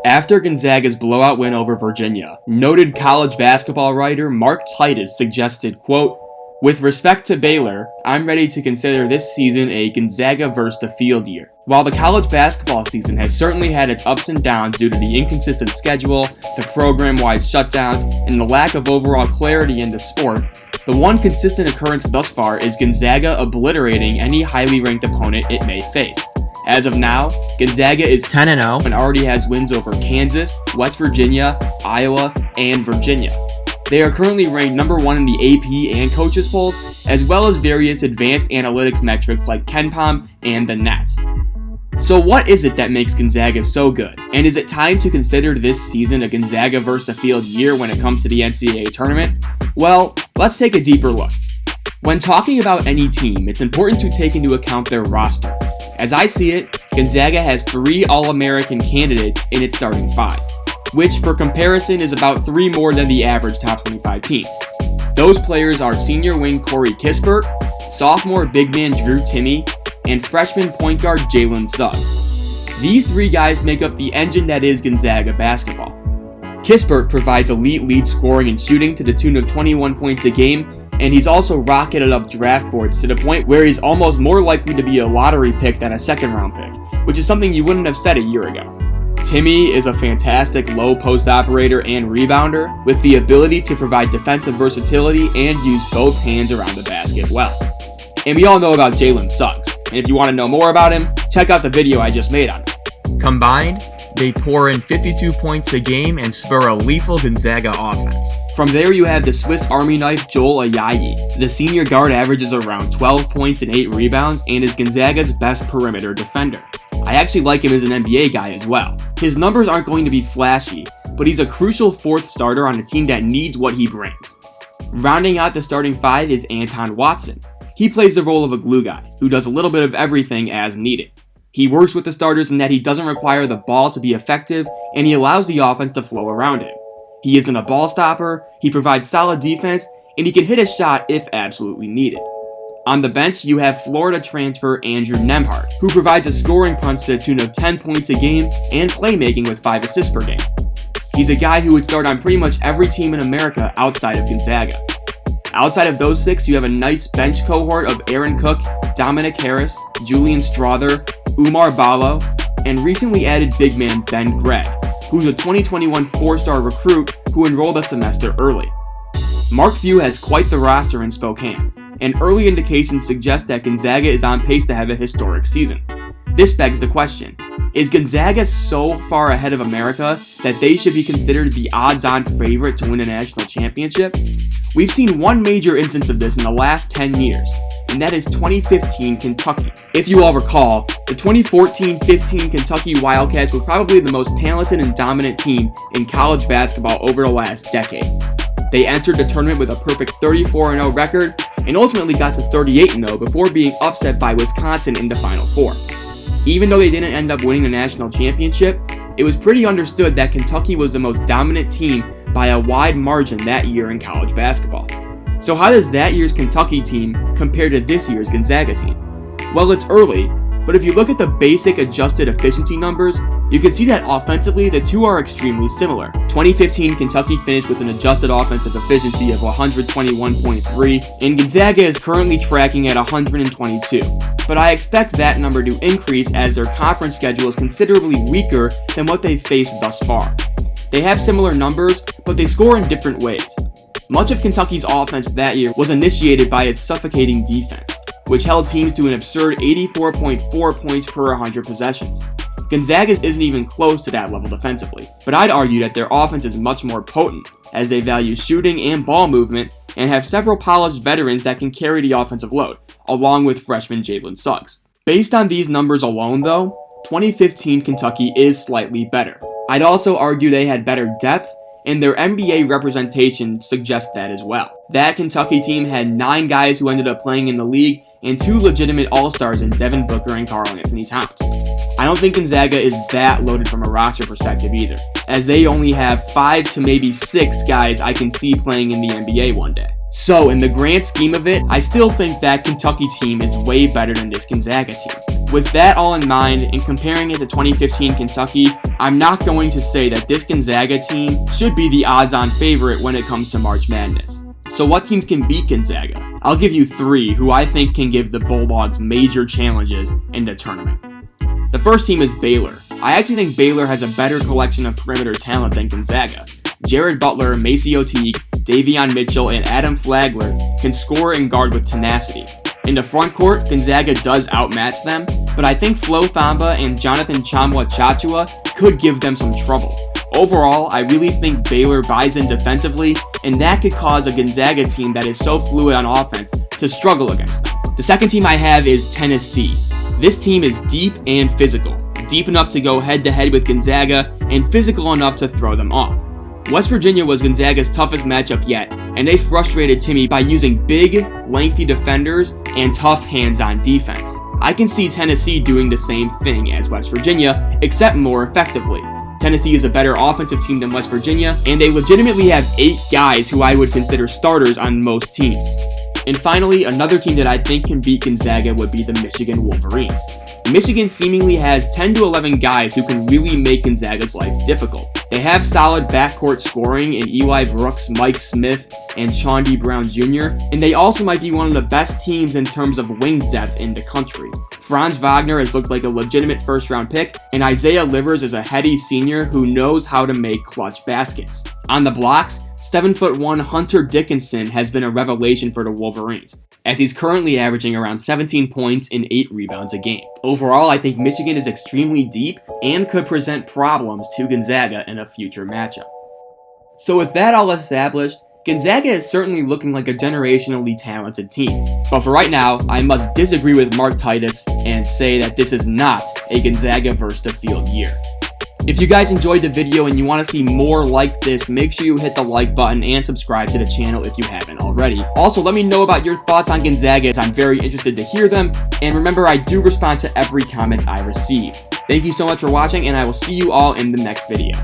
After Gonzaga's blowout win over Virginia, noted college basketball writer Mark Titus suggested, quote, "With respect to Baylor, I'm ready to consider this season a Gonzaga versus the field year." While the college basketball season has certainly had its ups and downs due to the inconsistent schedule, the program-wide shutdowns, and the lack of overall clarity in the sport, the one consistent occurrence thus far is Gonzaga obliterating any highly ranked opponent it may face. As of now, Gonzaga is 10-0 and already has wins over Kansas, West Virginia, Iowa, and Virginia. They are currently ranked number 1 in the AP and coaches polls, as well as various advanced analytics metrics like KenPom and the Net. So what is it that makes Gonzaga so good? And is it time to consider this season a Gonzaga versus the field year when it comes to the NCAA Tournament? Well, let's take a deeper look. When talking about any team, it's important to take into account their roster. As I see it, Gonzaga has 3 All-American candidates in its starting 5, which for comparison is about 3 more than the average top 25 team. Those players are senior wing Corey Kispert, sophomore big man Drew Timme, and freshman point guard Jalen Suggs. These 3 guys make up the engine that is Gonzaga basketball. Kispert provides elite lead scoring and shooting to the tune of 21 points a game, and he's also rocketed up draft boards to the point where he's almost more likely to be a lottery pick than a second round pick, which is something you wouldn't have said a year ago. Timme is a fantastic low post operator and rebounder with the ability to provide defensive versatility and use both hands around the basket well. And we all know about Jalen Suggs, and if you want to know more about him, check out the video I just made on him. Combined, they pour in 52 points a game and spur a lethal Gonzaga offense. From there you have the Swiss Army knife Joel Ayayi. The senior guard averages around 12 points and 8 rebounds and is Gonzaga's best perimeter defender. I actually like him as an NBA guy as well. His numbers aren't going to be flashy, but he's a crucial 4th starter on a team that needs what he brings. Rounding out the starting 5 is Anton Watson. He plays the role of a glue guy, who does a little bit of everything as needed. He works with the starters in that he doesn't require the ball to be effective, and he allows the offense to flow around him. He isn't a ball stopper, he provides solid defense, and he can hit a shot if absolutely needed. On the bench, you have Florida transfer Andrew Nembhard, who provides a scoring punch to the tune of 10 points a game and playmaking with 5 assists per game. He's a guy who would start on pretty much every team in America outside of Gonzaga. Outside of those 6, you have a nice bench cohort of Aaron Cook, Dominic Harris, Julian Strother, Umar Ballo, and recently added big man Ben Gregg, who's a 2021 4-star recruit who enrolled a semester early. Mark Few has quite the roster in Spokane, and early indications suggest that Gonzaga is on pace to have a historic season. This begs the question, is Gonzaga so far ahead of America that they should be considered the odds-on favorite to win a national championship? We've seen one major instance of this in the last 10 years, and that is 2015 Kentucky. If you all recall, the 2014-15 Kentucky Wildcats were probably the most talented and dominant team in college basketball over the last decade. They entered the tournament with a perfect 34-0 record and ultimately got to 38-0 before being upset by Wisconsin in the Final Four. Even though they didn't end up winning the national championship, it was pretty understood that Kentucky was the most dominant team by a wide margin that year in college basketball. So how does that year's Kentucky team compare to this year's Gonzaga team? Well, it's early, but if you look at the basic adjusted efficiency numbers, you can see that offensively the two are extremely similar. 2015 Kentucky finished with an adjusted offensive efficiency of 121.3, and Gonzaga is currently tracking at 122. But I expect that number to increase as their conference schedule is considerably weaker than what they've faced thus far. They have similar numbers, but they score in different ways. Much of Kentucky's offense that year was initiated by its suffocating defense, which held teams to an absurd 84.4 points per 100 possessions. Gonzaga's isn't even close to that level defensively, but I'd argue that their offense is much more potent, as they value shooting and ball movement, and have several polished veterans that can carry the offensive load, along with freshman Jalen Suggs. Based on these numbers alone though, 2015 Kentucky is slightly better. I'd also argue they had better depth, and their NBA representation suggests that as well. That Kentucky team had 9 guys who ended up playing in the league, and 2 legitimate all-stars in Devin Booker and Karl Anthony Towns. I don't think Gonzaga is that loaded from a roster perspective either, as they only have 5 to maybe 6 guys I can see playing in the NBA one day. So in the grand scheme of it, I still think that Kentucky team is way better than this Gonzaga team. With that all in mind, and comparing it to 2015 Kentucky, I'm not going to say that this Gonzaga team should be the odds-on favorite when it comes to March Madness. So what teams can beat Gonzaga? I'll give you 3 who I think can give the Bulldogs major challenges in the tournament. The first team is Baylor. I actually think Baylor has a better collection of perimeter talent than Gonzaga. Jared Butler, Macy O'Teague, Davion Mitchell, and Adam Flagler can score and guard with tenacity. In the front court, Gonzaga does outmatch them, but I think Flo Thamba and Jonathan Tchamwa-Tchatchoua could give them some trouble. Overall, I really think Baylor buys in defensively, and that could cause a Gonzaga team that is so fluid on offense to struggle against them. The second team I have is Tennessee. This team is deep and physical, deep enough to go head-to-head with Gonzaga, and physical enough to throw them off. West Virginia was Gonzaga's toughest matchup yet, and they frustrated Timmy by using big, lengthy defenders and tough hands-on defense. I can see Tennessee doing the same thing as West Virginia, except more effectively. Tennessee is a better offensive team than West Virginia, and they legitimately have 8 guys who I would consider starters on most teams. And finally, another team that I think can beat Gonzaga would be the Michigan Wolverines. Michigan seemingly has 10 to 11 guys who can really make Gonzaga's life difficult. They have solid backcourt scoring in Eli Brooks, Mike Smith, and Chauncey Brown Jr., and they also might be one of the best teams in terms of wing depth in the country. Franz Wagner has looked like a legitimate first-round pick, and Isaiah Livers is a heady senior who knows how to make clutch baskets. On the blocks, 7'1" Hunter Dickinson has been a revelation for the Wolverines, as he's currently averaging around 17 points and 8 rebounds a game. Overall, I think Michigan is extremely deep and could present problems to Gonzaga in a future matchup. So with that all established, Gonzaga is certainly looking like a generationally talented team. But for right now, I must disagree with Mark Titus and say that this is not a Gonzaga versus the field year. If you guys enjoyed the video and you want to see more like this, make sure you hit the like button and subscribe to the channel if you haven't already. Also, let me know about your thoughts on Gonzaga, as I'm very interested to hear them. And remember, I do respond to every comment I receive. Thank you so much for watching, and I will see you all in the next video.